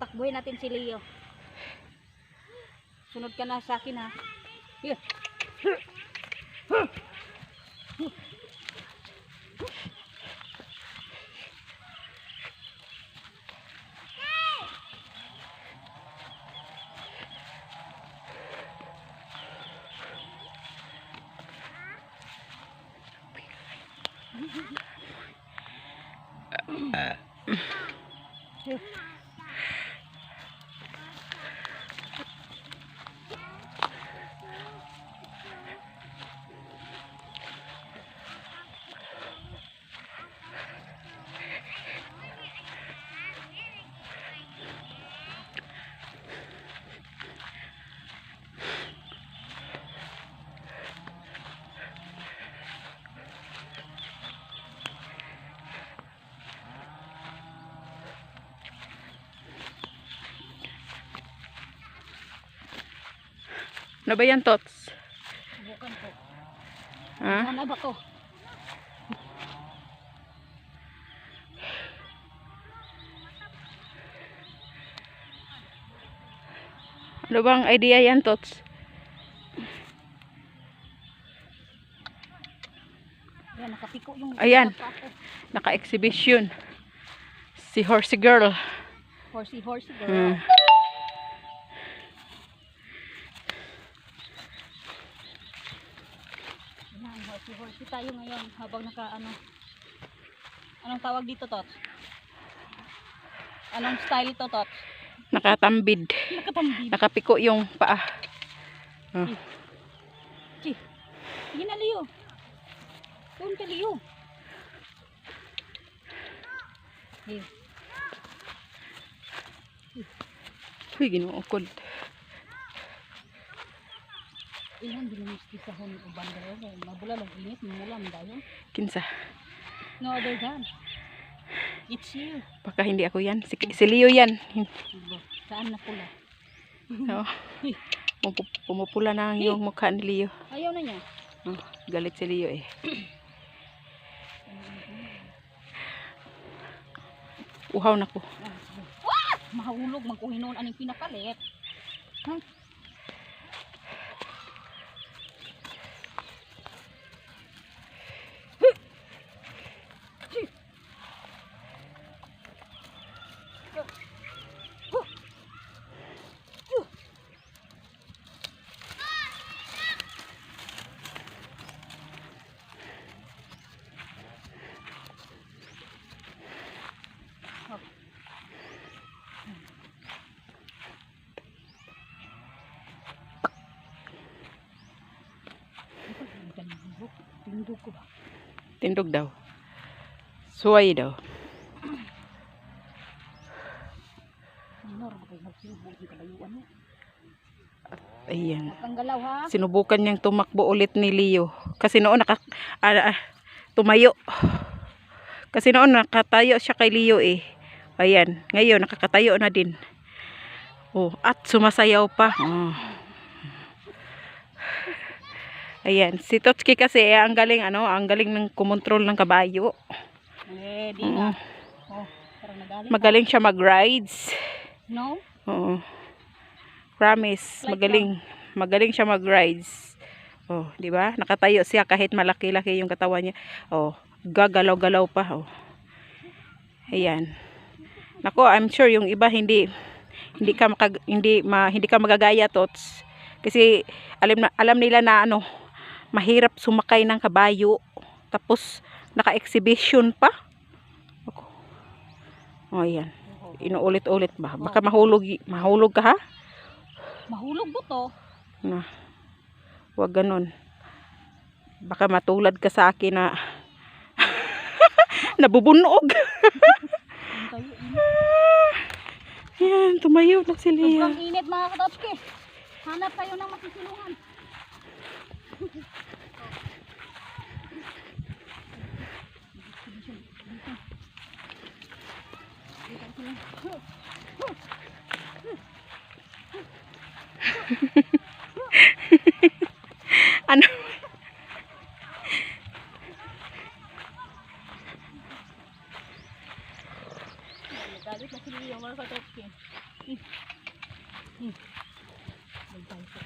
Takbuhin natin si Leo. Sunod ka na sa akin ha. Here. Ano ba yan, Tots? Bukan po. Ha? Ano ba to? Ano bang idea yan, Tots? Ayan, nakapiko yung... Ayan. Naka-exhibition. Si Horsey Girl. Horsey girl. Ayan, horsey tayo ngayon habang anong tawag dito, Tots? Anong style ito, Tots? Nakatambid. Nakatambid. Nakapiko yung paa. Chi. Sige na, Leo. Doon ka, Leo. Leo. Uy, ginuukod. Ilan binimiski sa hon o bandero. Mabula lang init, mulam dahil. Kinsa. No other than. It's you. Baka hindi ako yan. Si Leo yan. Saan na pula? Oo. Pumupula na yung mukha ni Leo. Ayaw na niya. Oh, galit si Leo eh. Uhaw na ko. Mahulog, magkuhinon aning pinapalit. Huh? Tindog ko ba? Tindog daw. Suway daw. Ayan. Tanggalaw ha? Sinubukan niyang tumakbo ulit ni Leo. Kasi noon tumayo. Kasi noon nakatayo siya kay Leo eh. Ayan. Ngayon nakakatayo na din. Oh, at sumasayaw pa. Oh. Ayan. Si Totski kasi ang galing ang galing ng kumontrol ng kabayo. Di na. Oh, parang nagaling. Magaling siya mag-rides. No? Oo. Promise, Like magaling siya mag-rides. Oh, 'di ba? Nakatayo siya kahit malaki-laki yung katawan niya. Oh, gagalaw-galaw pa, oh. Ayan. Nako, I'm sure yung iba hindi ka magagaya, Tots. Kasi alam nila na mahirap sumakay ng kabayo. Tapos naka-exhibition pa. Ako. Oh, ayan. Inuulit-ulit ba? Baka mahulog ka ha? Mahulog ba to? Na. Huwag ganun. Baka matulad ka sa akin na nabubunog. Yan, tumayo na si Lea. Sobrang init mga katotski. Hanap kayo ng masisilungan. Ano? Galit na si Leo mga katotski. Bantay ko.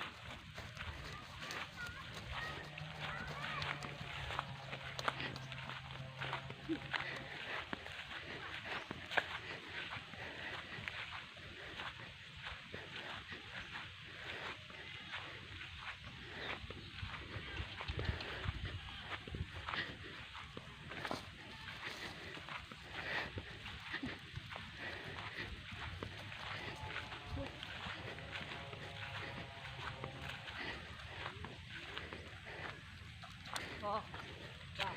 Oh. Wow.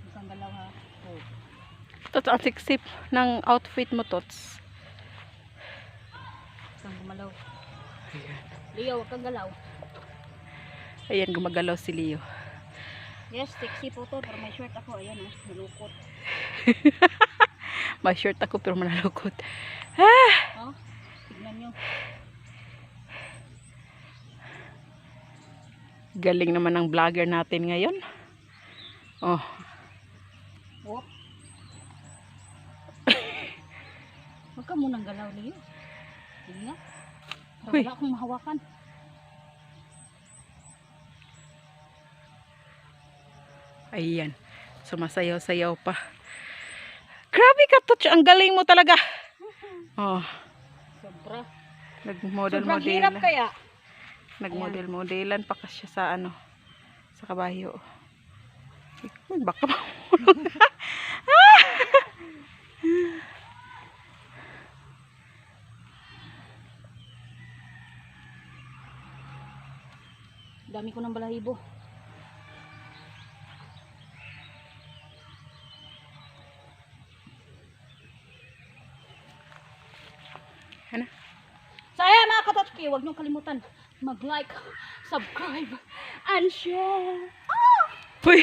Isang galaw ha. Oh. Tots, ang siksip ng outfit mo, Tots. Isang gumalaw. Leo, wag kang galaw. Ayan, gumagalaw si Leo. Yes, sexy po to. Pero may short ako. Ayan oh, nalukot. May shirt ako pero manalukot. Oh, tignan nyo. Galing naman ng vlogger natin ngayon. Oh. Wop. Huwag ka munang galaw, Leo. Sige nga. Para Uy. wala akong mahawakan. Ayan. Sumasayaw-sayaw pa. Grabe ka, Tots. Ang galing mo talaga. Oh. Sobra. Sobrang Nagmodel-modelan. hirap kaya. Nagmodel-modelan pa kasi siya sa ano. Sa kabayo. Baka pa. Dami ko ng balahibo. Ano? So ayan mga katotki, huwag niyong kalimutan mag-like, subscribe, and share. Uy.